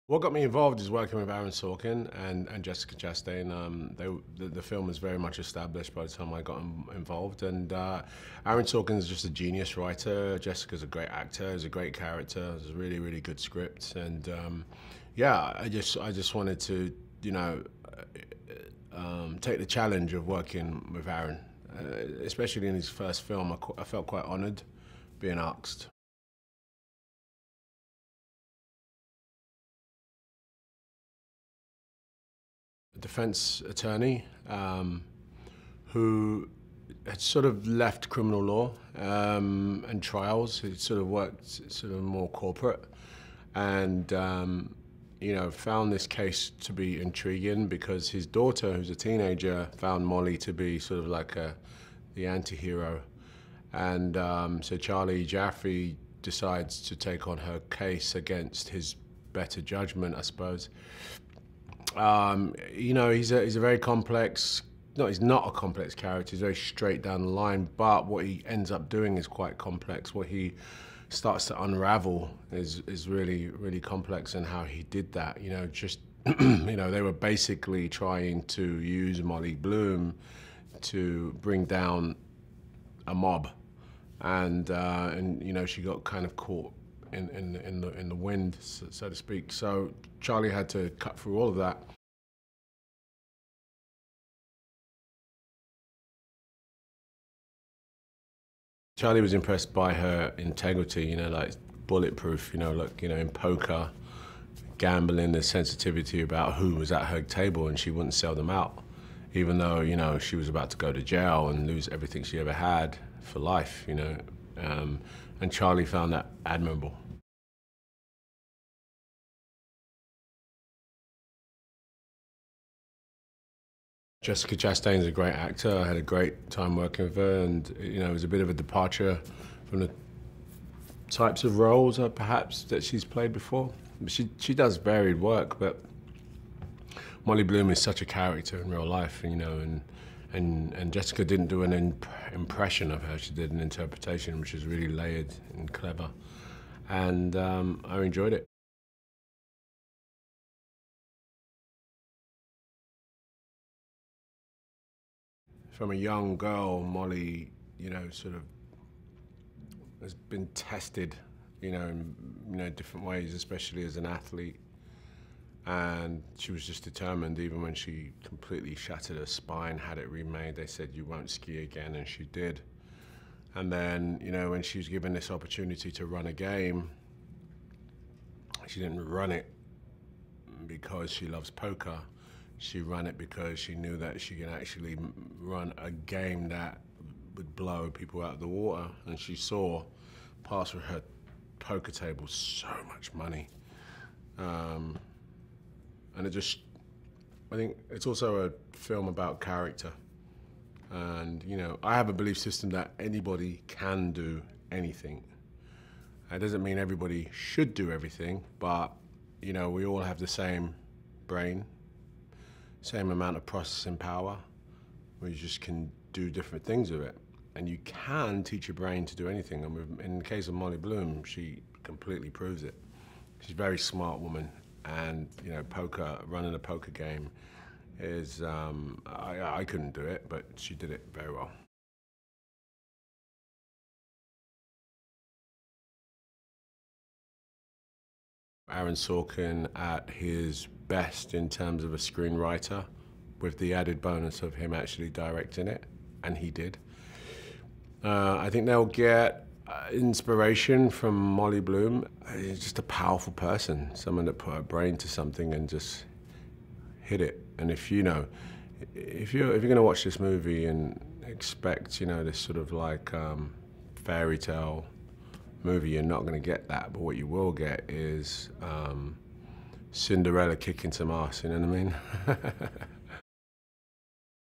What got me involved is working with Aaron Sorkin and Jessica Chastain. The film was very much established by the time I got involved. And Aaron Sorkin is just a genius writer. Jessica's a great actor. It's a great character. It's a really, really good script. And yeah, I just wanted to, take the challenge of working with Aaron, especially in his first film. I felt quite honored being asked. A defense attorney who had sort of left criminal law and trials. He sort of worked sort of more corporate and, found this case to be intriguing because his daughter, who's a teenager, found Molly to be sort of like the anti-hero. And so Charlie Jaffe decides to take on her case against his better judgment, I suppose. He's a very complex, no, he's not a complex character, he's very straight down the line, but what he ends up doing is quite complex. What he starts to unravel is really, really complex, and how he did that, they were basically trying to use Molly Bloom to bring down a mob, and she got kind of caught in the wind, so to speak. So Charlie had to cut through all of that. Charlie was impressed by her integrity, like bulletproof, in poker, gambling, the sensitivity about who was at her table, and she wouldn't sell them out, even though, she was about to go to jail and lose everything she ever had for life, and Charlie found that admirable. Jessica Chastain's a great actor. I had a great time working with her, and it was a bit of a departure from the types of roles perhaps that she's played before. She does varied work, but Molly Bloom is such a character in real life, and Jessica didn't do an impression of her. She did an interpretation, which is really layered and clever, and I enjoyed it. From a young girl, Molly, sort of has been tested, in different ways, especially as an athlete. And she was just determined, even when she completely shattered her spine, had it remade. They said, "You won't ski again," and she did. And then, when she was given this opportunity to run a game, she didn't run it because she loves poker. She ran it because she knew that she could actually run a game that would blow people out of the water. And she saw, past with her poker table, so much money. And I think it's also a film about character. And, I have a belief system that anybody can do anything. It doesn't mean everybody should do everything, but, we all have the same brain, same amount of processing power. We just can do different things with it. And you can teach your brain to do anything. And in the case of Molly Bloom, she completely proves it. She's a very smart woman. And, poker, running a poker game is, I couldn't do it, but she did it very well. Aaron Sorkin at his best in terms of a screenwriter, with the added bonus of him actually directing it, and he did. I think they'll get inspiration from Molly Bloom. He's just a powerful person, someone that put her brain to something and just hit it. And if you're going to watch this movie and expect this sort of like fairy tale movie, you're not going to get that. But what you will get is Cinderella kicking some ass. You know what I mean?